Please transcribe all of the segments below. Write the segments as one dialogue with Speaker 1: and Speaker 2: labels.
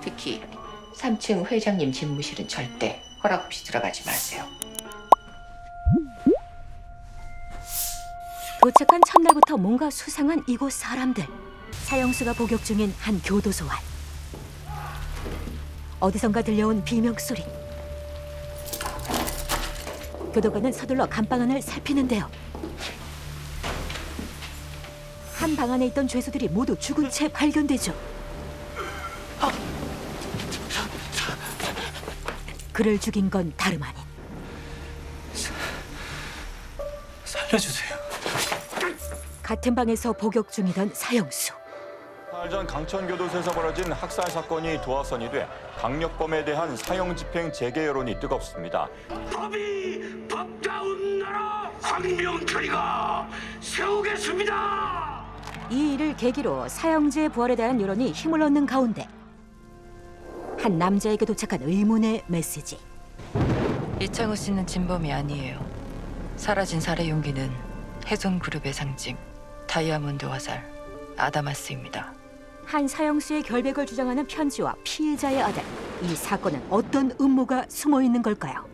Speaker 1: 특히 3층 회장님 집무실은 절대 허락 없이 들어가지 마세요.
Speaker 2: 도착한 첫날부터 뭔가 수상한 이곳 사람들. 사형수가 복역 중인 한 교도소 안. 어디선가 들려온 비명소리. 교도관은 서둘러 감방 안을 살피는데요. 한 방 안에 있던 죄수들이 모두 죽은 채 발견되죠. 그를 죽인 건 다름 아닌
Speaker 3: 살려주세요.
Speaker 2: 같은 방에서 복역 중이던 사형수.
Speaker 4: 사흘 전 강천교도소에서 벌어진 학살 사건이 도화선이 돼 강력범에 대한 사형 집행 재개 여론이 뜨겁습니다.
Speaker 5: 법이 법다운 나라 황명철이가 세우겠습니다.
Speaker 2: 이 일을 계기로 사형제의 부활에 대한 여론이 힘을 얻는 가운데 한 남자에게 도착한 의문의 메시지.
Speaker 6: 이창우 씨는 진범이 아니에요. 사라진 살해 용기는 훼손그룹의 상징 다이아몬드 화살 아다마스입니다.
Speaker 2: 한 사형수의 결백을 주장하는 편지와 피해자의 아들. 이 사건은 어떤 음모가 숨어 있는 걸까요?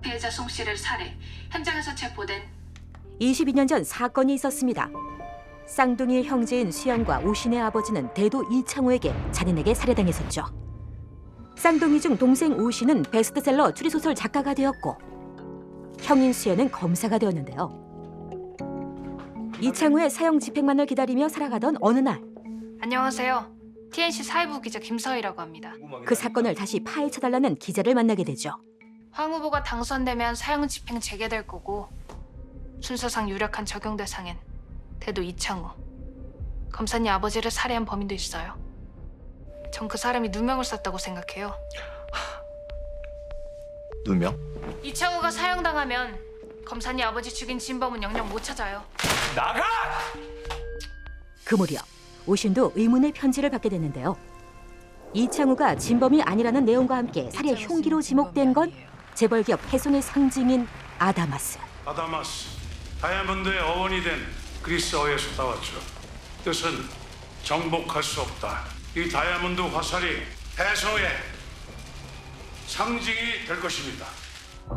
Speaker 7: 피해자 송 씨를 살해, 현장에서 체포된
Speaker 2: 22년 전 사건이 있었습니다. 쌍둥이의 형제인 수영과 오신의 아버지는 대도 이창호에게 자신에게 살해당했었죠. 쌍둥이 중 동생 오신은 베스트셀러 추리소설 작가가 되었고 형인 수연은 검사가 되었는데요. 이창호의 사형 집행만을 기다리며 살아가던 어느 날
Speaker 7: 안녕하세요. TNC 사회부 기자 김서희라고 합니다.
Speaker 2: 그 사건을 다시 파헤쳐달라는 기자를 만나게 되죠.
Speaker 7: 황 후보가 당선되면 사형 집행 재개될 거고 순서상 유력한 적용 대상엔 대도 이창우, 검사님 아버지를 살해한 범인도 있어요. 전 그 사람이 누명을 썼다고 생각해요.
Speaker 4: 누명?
Speaker 7: 이창우가 사형당하면 검사님 아버지 죽인 진범은 영영 못 찾아요.
Speaker 4: 나가!
Speaker 2: 그 무렵 오신도 의문의 편지를 받게 됐는데요. 이창우가 진범이 아니라는 내용과 함께 살해 흉기로 지목된 건 재벌기업 해송의 상징인 아다마스.
Speaker 5: 아다마스, 다이아몬드의 어원이 된 그리스어에서 따왔죠. 뜻은 정복할 수 없다. 이 다이아몬드 화살이 해성의 상징이 될 것입니다.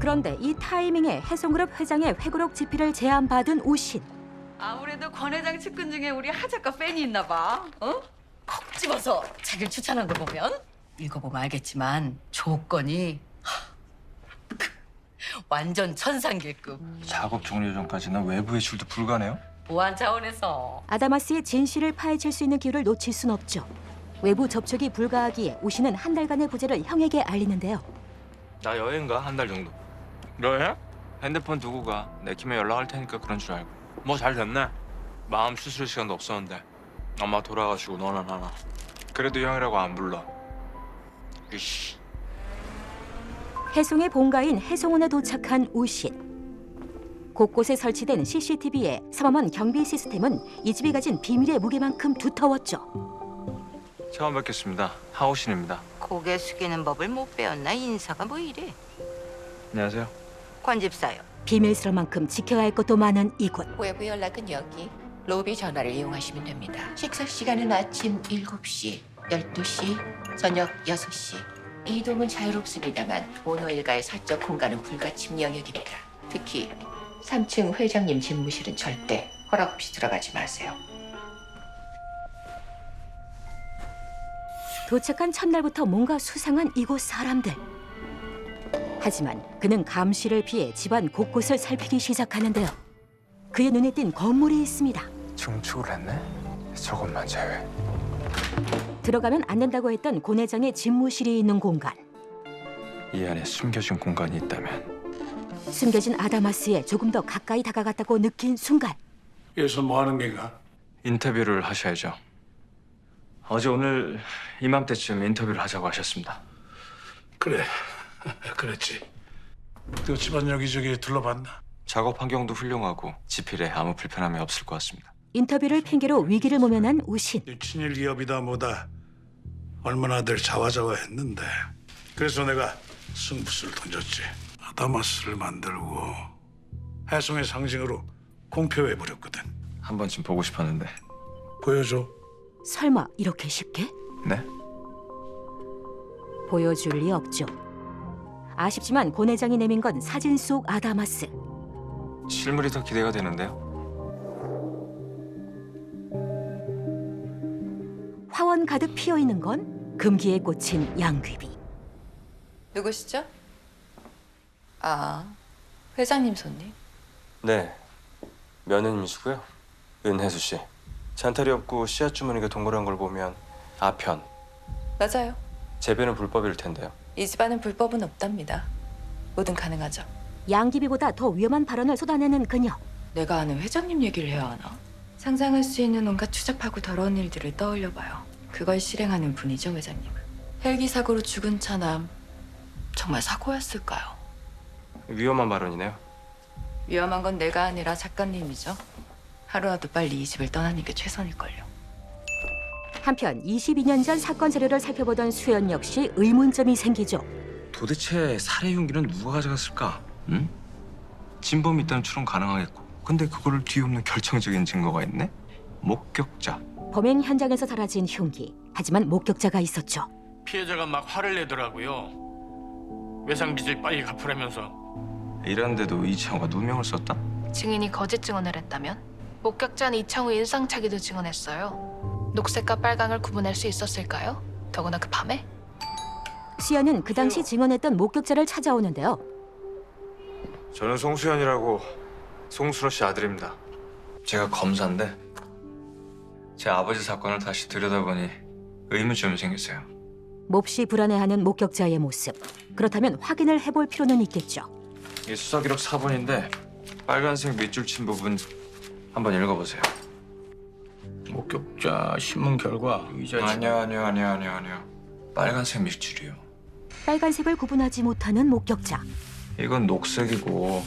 Speaker 2: 그런데 이 타이밍에 해송그룹 회장의 회고록 집필을 제안받은 오신.
Speaker 6: 아무래도 권 회장 측근 중에 우리 하 작가 팬이 있나 봐. 어? 콕 집어서 자기를 추천한 거 보면 읽어보면 알겠지만 조건이 완전 천상길급.
Speaker 3: 작업 종료 전까지는 외부 외출도 불가네요.
Speaker 6: 보안 차원에서
Speaker 2: 아다마스의 진실을 파헤칠 수 있는 기회를 놓칠 순 없죠. 외부 접촉이 불가하기에 오신은 한 달간의 부재를 형에게 알리는데요.
Speaker 3: 나 여행 가 한 달 정도.
Speaker 4: 여행?
Speaker 3: 핸드폰 두고 가. 내키면 연락할 테니까 그런 줄 알고. 뭐 잘 됐네. 마음 추스릴 시간도 없었는데. 엄마 돌아가시고 너는 하나. 그래도 형이라고 안 불러. 이씨.
Speaker 2: 해송의 본가인 해송원에 도착한 오신. 곳곳에 설치된 CCTV에 삼엄한 경비 시스템은 이 집이 가진 비밀의 무게만큼 두터웠죠.
Speaker 3: 처음 뵙겠습니다. 하오신입니다.
Speaker 8: 고개 숙이는 법을 못 배웠나? 인사가 뭐 이래?
Speaker 3: 안녕하세요.
Speaker 8: 관집사요.
Speaker 2: 비밀스러운 만큼 지켜야 할 것도 많은 이곳.
Speaker 1: 외부 연락은 여기 로비 전화를 이용하시면 됩니다. 식사 시간은 아침 7시, 12시, 저녁 6시. 이동은 자유롭습니다만 본호 일가의 사적 공간은 불가침 영역입니다. 특히 3층 회장님 집무실은 절대 허락 없이 들어가지 마세요.
Speaker 2: 도착한 첫날부터 뭔가 수상한 이곳 사람들. 하지만 그는 감시를 피해 집안 곳곳을 살피기 시작하는데요. 그의 눈에 띈 건물이 있습니다.
Speaker 3: 증축을 했네? 저것만 제외.
Speaker 2: 들어가면 안 된다고 했던 고 회장의 집무실이 있는 공간.
Speaker 3: 이 안에 숨겨진 공간이 있다면
Speaker 2: 숨겨진 아다마스에 조금 더 가까이 다가갔다고 느낀 순간
Speaker 5: 여기서 뭐 하는 게가?
Speaker 3: 인터뷰를 하셔야죠. 어제 오늘 이맘때쯤 인터뷰를 하자고 하셨습니다.
Speaker 5: 그래, 그랬지. 그 집안 여기저기 둘러봤나?
Speaker 3: 작업 환경도 훌륭하고 집필에 아무 불편함이 없을 것 같습니다.
Speaker 2: 인터뷰를 핑계로 위기를 모면한 우신.
Speaker 5: 네 친일 기업이다 뭐다 얼마나들 자화자화했는데 그래서 내가 승부수를 던졌지. 아다마스를 만들고 해송의 상징으로 공표해버렸거든.
Speaker 3: 한 번쯤 보고 싶었는데
Speaker 5: 보여줘.
Speaker 2: 설마 이렇게 쉽게?
Speaker 3: 네?
Speaker 2: 보여줄 리 없죠. 아쉽지만 권 회장이 내민 건 사진 속 아다마스.
Speaker 3: 실물이 더 기대가 되는데요.
Speaker 2: 화원 가득 피어 있는 건 금기에 꽂힌 양귀비.
Speaker 6: 누구시죠? 아, 회장님 손님.
Speaker 9: 네, 며느님이시고요. 은혜수 씨. 잔탈이 없고 씨앗 주머니가 동그란 걸 보면 아편.
Speaker 6: 맞아요.
Speaker 9: 재배는 불법일 텐데요.
Speaker 6: 이 집안은 불법은 없답니다. 뭐든 가능하죠.
Speaker 2: 양귀비보다 더 위험한 발언을 쏟아내는 그녀.
Speaker 6: 내가 아는 회장님 얘기를 해야 하나? 상상할 수 있는 온갖 추잡하고 더러운 일들을 떠올려봐요. 그걸 실행하는 분이죠, 회장님은. 헬기 사고로 죽은 차남. 정말 사고였을까요?
Speaker 9: 위험한 발언이네요.
Speaker 6: 위험한 건 내가 아니라 작가님이죠. 하루라도 빨리 이 집을 떠나는 게 최선일걸요.
Speaker 2: 한편 22년 전 사건 자료를 살펴보던 수연 역시 의문점이 생기죠.
Speaker 3: 도대체 살해 흉기는 누가 가져갔을까? 응? 진범이 있다면 추론 가능하겠고. 근데 그거를 뒤엎는 결정적인 증거가 있네? 목격자.
Speaker 2: 범행 현장에서 사라진 흉기. 하지만 목격자가 있었죠.
Speaker 10: 피해자가 막 화를 내더라고요. 외상 빚을 빨리 갚으라면서.
Speaker 3: 이랬는데도 이창호가 누명을 썼다?
Speaker 7: 증인이 거짓 증언을 했다면? 목격자는 이창우 일상차기도 증언했어요. 녹색과 빨강을 구분할 수 있었을까요? 더구나 그 밤에?
Speaker 2: 수연은 그 당시 증언했던 목격자를 찾아오는데요.
Speaker 3: 저는 송수연이라고 송순호 씨 아들입니다. 제가 검사인데 제 아버지 사건을 다시 들여다보니 의문점이 생겼어요.
Speaker 2: 몹시 불안해하는 목격자의 모습. 그렇다면 확인을 해볼 필요는 있겠죠.
Speaker 3: 이게 수사기록 4번인데 빨간색 밑줄 친 부분 한번 읽어보세요.
Speaker 10: 목격자 신문 결과 의자
Speaker 3: 아니요. 빨간색 밑줄이요.
Speaker 2: 빨간색을 구분하지 못하는 목격자.
Speaker 3: 이건 녹색이고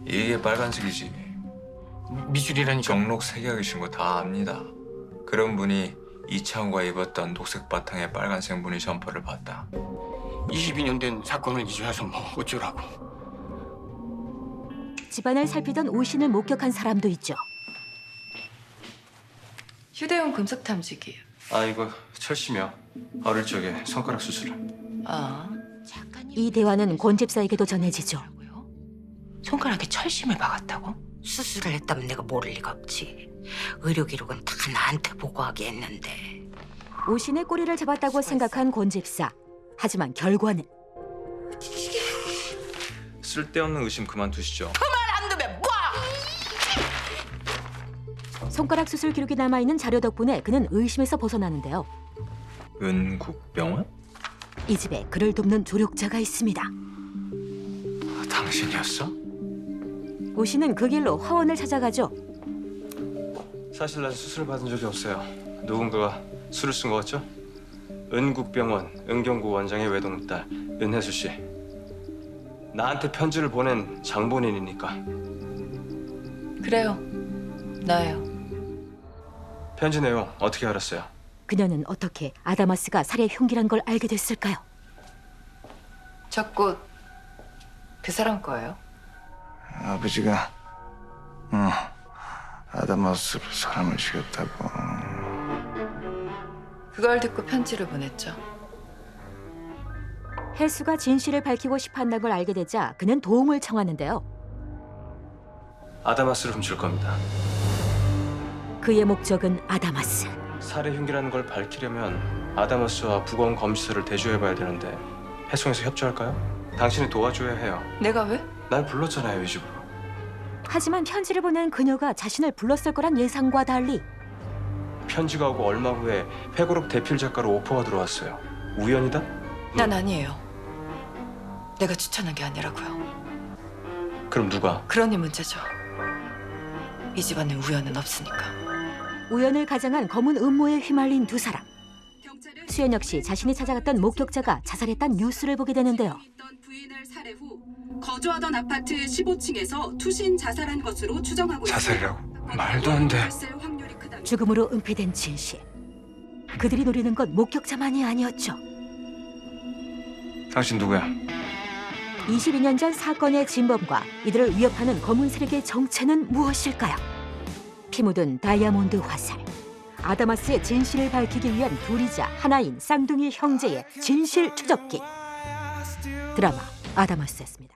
Speaker 3: 이게 빨간색이지.
Speaker 10: 미술이라니까.
Speaker 3: 정록 색약이신 거 다 압니다. 그런 분이 이창호가 입었던 녹색 바탕에 빨간색 무늬 점퍼를 봤다.
Speaker 10: 22년 된 사건을 기준해서 뭐 어쩌라고.
Speaker 2: 집안을 살피던 오 씨를 목격한 사람도 있죠.
Speaker 6: 휴대용 금속 탐지기예요.
Speaker 9: 아, 이거 철심이요. 어릴 적에 손가락 수술을.
Speaker 6: 아,
Speaker 1: 작가님
Speaker 2: 이 대화는 권 집사에게도 전해지죠.
Speaker 1: 손가락에 철심을 박았다고?
Speaker 8: 수술을 했다면 내가 모를 리가 없지. 의료 기록은 다 나한테 보고하게 했는데.
Speaker 2: 오 씨의 꼬리를 잡았다고 생각한 권 집사. 하지만 결과는
Speaker 3: 쓸데없는 의심 그만두시죠.
Speaker 2: 손가락 수술 기록이 남아있는 자료 덕분에 그는 의심에서 벗어나는데요.
Speaker 3: 은국병원?
Speaker 2: 이 집에 그를 돕는 조력자가 있습니다.
Speaker 3: 당신이었어?
Speaker 2: 오 씨는 그 길로 화원을 찾아가죠.
Speaker 9: 사실 난 수술 받은 적이 없어요. 누군가가 술을 쓴 것 같죠? 은국병원 은경구 원장의 외동딸 은혜수 씨. 나한테 편지를 보낸 장본인이니까.
Speaker 6: 그래요. 나예요.
Speaker 9: 편지 내용 어떻게 알았어요?
Speaker 2: 그녀는 어떻게 아다마스가 살해 흉기란 걸 알게 됐을까요?
Speaker 6: 저 꽃 그 사람 거예요.
Speaker 5: 아버지가 아다마스로 사람을 죽였다고.
Speaker 6: 그걸 듣고 편지를 보냈죠.
Speaker 2: 혜수가 진실을 밝히고 싶어한다는 걸 알게 되자 그는 도움을 청하는데요.
Speaker 9: 아다마스를 훔칠 겁니다.
Speaker 2: 그의 목적은 아다마스.
Speaker 9: 살해 흉기라는 걸 밝히려면 아다마스와 부검 검시서를 대조해봐야 되는데 해송에서 협조할까요? 당신이 도와줘야 해요.
Speaker 6: 내가 왜?
Speaker 9: 날 불렀잖아요, 이 집으로.
Speaker 2: 하지만 편지를 보낸 그녀가 자신을 불렀을 거란 예상과 달리
Speaker 9: 편지가 오고 얼마 후에 회고록 대필 작가로 오퍼가 들어왔어요. 우연이다?
Speaker 6: 난 아니에요. 내가 추천한 게 아니라고요.
Speaker 9: 그럼 누가?
Speaker 6: 그러니 문제죠. 이 집안에 우연은 없으니까.
Speaker 2: 우연을 가장한 검은 음모에 휘말린 두 사람. 수연 역시 자신이 찾아갔던 목격자가 자살했다는 뉴스를 보게 되는데요.
Speaker 11: 부인을 살해 후 거주하던 아파트 15층에서 투신 자살한 것으로 추정하고
Speaker 3: 자살이라고? 말도 안 돼.
Speaker 2: 죽음으로 은폐된 진실. 그들이 노리는 건 목격자만이 아니었죠.
Speaker 3: 당신 누구야?
Speaker 2: 22년 전 사건의 진범과 이들을 위협하는 검은 세력의 정체는 무엇일까요? 피 묻은 다이아몬드 화살. 아다마스의 진실을 밝히기 위한 둘이자 하나인 쌍둥이 형제의 진실 추적기. 드라마 아다마스였습니다.